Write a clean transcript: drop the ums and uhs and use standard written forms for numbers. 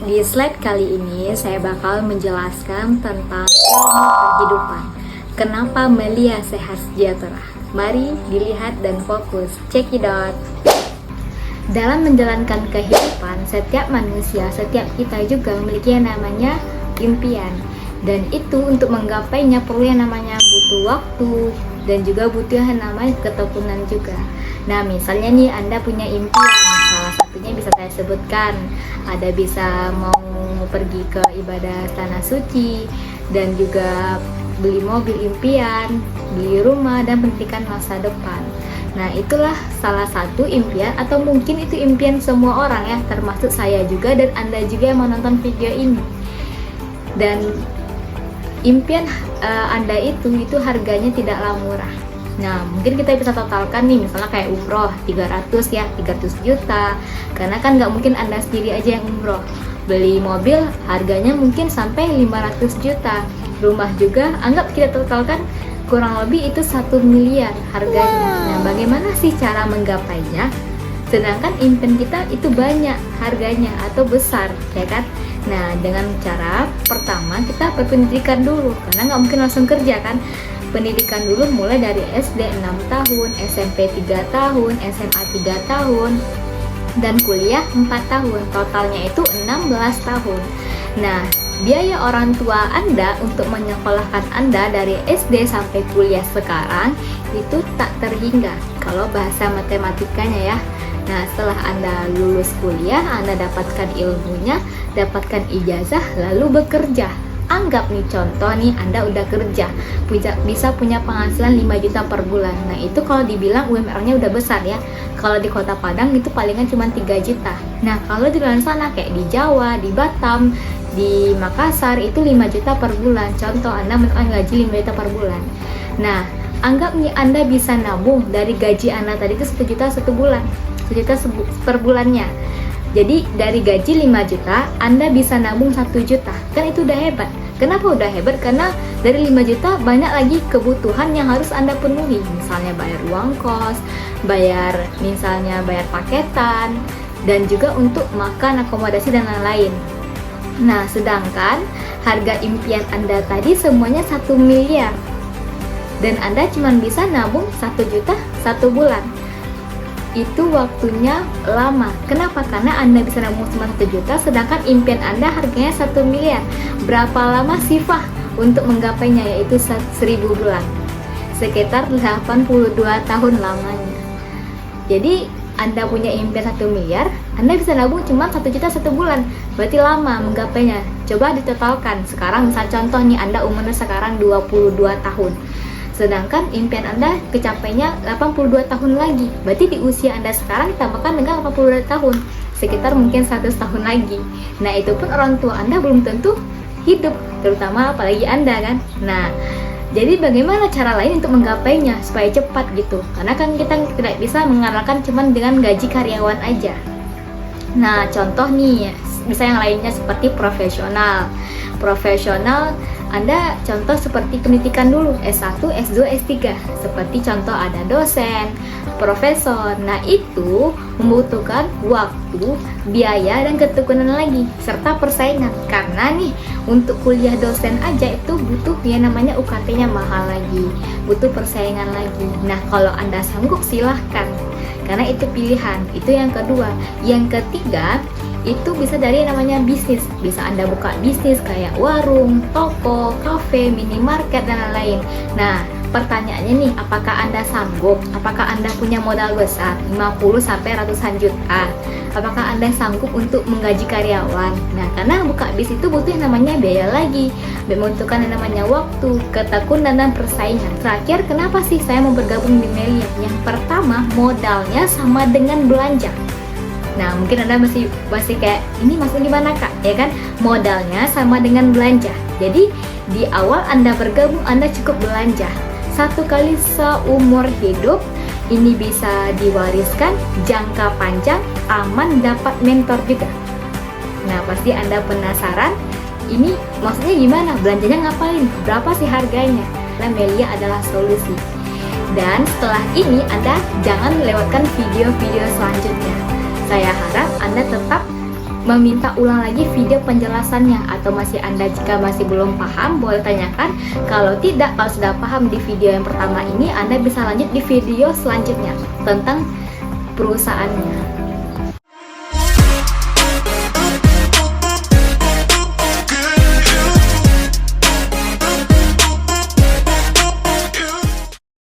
Di slide kali ini saya bakal menjelaskan tentang ilmu kehidupan. Kenapa Melia sehat sejahtera? Mari dilihat dan fokus. Check it out. Dalam menjalankan kehidupan, setiap manusia, setiap kita juga memiliki yang namanya impian. Dan itu untuk menggapainya perlu yang namanya butuh waktu dan juga butuh yang namanya ketekunan juga. Nah, misalnya nih Anda punya impian, salah satunya bisa saya sebutkan, ada bisa mau pergi ke ibadah tanah suci dan juga beli mobil impian, beli rumah dan pendidikan masa depan. Nah, itulah salah satu impian atau mungkin itu impian semua orang ya, termasuk saya juga dan Anda juga yang menonton video ini. Dan impian Anda itu harganya tidaklah murah. Nah, mungkin kita bisa totalkan nih, misalnya kayak umroh 300 juta, karena kan nggak mungkin Anda sendiri aja yang umroh. Beli mobil harganya mungkin sampai 500 juta, rumah juga anggap kita totalkan kurang lebih itu 1 miliar harganya. Nah, bagaimana sih cara menggapainya? Sedangkan impian kita itu banyak harganya atau besar, ya kan? Nah, dengan cara pertama kita berpendidikan dulu, karena nggak mungkin langsung kerja kan. Pendidikan dulu mulai dari SD 6 tahun, SMP 3 tahun, SMA 3 tahun, dan kuliah 4 tahun. Totalnya itu 16 tahun. Nah, biaya orang tua Anda untuk menyekolahkan Anda dari SD sampai kuliah sekarang itu tak terhingga kalau bahasa matematikanya ya. Nah, setelah Anda lulus kuliah, Anda dapatkan ilmunya, dapatkan ijazah, lalu bekerja. Anggap nih contoh nih, Anda udah kerja, bisa punya penghasilan 5 juta per bulan. Nah, itu kalau dibilang UMR-nya udah besar ya. Kalau di Kota Padang itu palingan cuma 3 juta. Nah, kalau di luar sana kayak di Jawa, di Batam, di Makassar itu 5 juta per bulan. Contoh, Anda mendapatkan gaji 5 juta per bulan. Nah, anggap nih Anda bisa nabung dari gaji Anda tadi itu 1 juta 1 bulan. 1 juta per bulannya. Jadi dari gaji 5 juta Anda bisa nabung 1 juta. Kan itu udah hebat. Kenapa udah hebat? Karena dari 5 juta banyak lagi kebutuhan yang harus Anda penuhi. Misalnya bayar uang kos, bayar paketan, dan juga untuk makan, akomodasi dan lain-lain. Nah, sedangkan harga impian Anda tadi semuanya 1 miliar. Dan Anda cuma bisa nabung 1 juta 1 bulan. Itu waktunya lama. Kenapa? Karena Anda bisa nabung cuma 1 juta, sedangkan impian Anda harganya 1 miliar. Berapa lama sih Fah untuk menggapainya? Yaitu 1000 bulan. Sekitar 82 tahun lamanya. Jadi Anda punya impian 1 miliar, Anda bisa nabung cuma 1 juta 1 bulan. Berarti lama menggapainya. Coba ditotalkan. Sekarang misal contoh nih, Anda umurnya sekarang 22 tahun. Sedangkan impian Anda kecapainya 82 tahun lagi. Berarti di usia Anda sekarang ditambahkan dengan 82 tahun, sekitar mungkin 100 tahun lagi. Nah, itu pun orang tua Anda belum tentu hidup, terutama apalagi Anda kan. Nah, jadi bagaimana cara lain untuk menggapainya supaya cepat gitu? Karena kan kita tidak bisa mengandalkan cuma dengan gaji karyawan aja. Nah, contoh nih, bisa yang lainnya seperti profesional. Anda contoh seperti pendidikan dulu, S1, S2, S3. Seperti contoh ada dosen, profesor. Nah, itu membutuhkan waktu, biaya, dan ketekunan lagi, serta persaingan. Karena nih, untuk kuliah dosen aja itu butuh yang namanya UKT-nya mahal lagi, butuh persaingan lagi. Nah, kalau Anda sanggup silahkan, karena itu pilihan. Itu yang kedua. Yang ketiga, itu bisa dari yang namanya bisnis. Bisa Anda buka bisnis kayak warung, toko, kafe, minimarket, dan lain-lain. Nah, pertanyaannya nih, apakah Anda sanggup? Apakah Anda punya modal besar, 50 sampai ratusan juta? Apakah Anda sanggup untuk menggaji karyawan? Nah, karena buka bisnis itu butuh yang namanya biaya lagi, membutuhkan yang namanya waktu, ketekunan, dan persaingan. Terakhir, kenapa sih saya mau bergabung di Melia? Yang pertama, modalnya sama dengan belanja. Nah, mungkin Anda masih kayak, ini maksudnya gimana Kak? Ya kan, modalnya sama dengan belanja. Jadi, di awal Anda bergabung, Anda cukup belanja 1 kali seumur hidup. Ini bisa diwariskan, jangka panjang, aman, dapat mentor juga. Nah, pasti Anda penasaran, ini maksudnya gimana? Belanjanya ngapain? Berapa sih harganya? Nah, Melia adalah solusi. Dan setelah ini, Anda jangan lewatkan video-video selanjutnya. Saya harap Anda tetap meminta ulang lagi video penjelasannya, atau jika masih belum paham boleh tanyakan. Kalau sudah paham di video yang pertama ini, Anda bisa lanjut di video selanjutnya tentang perusahaannya.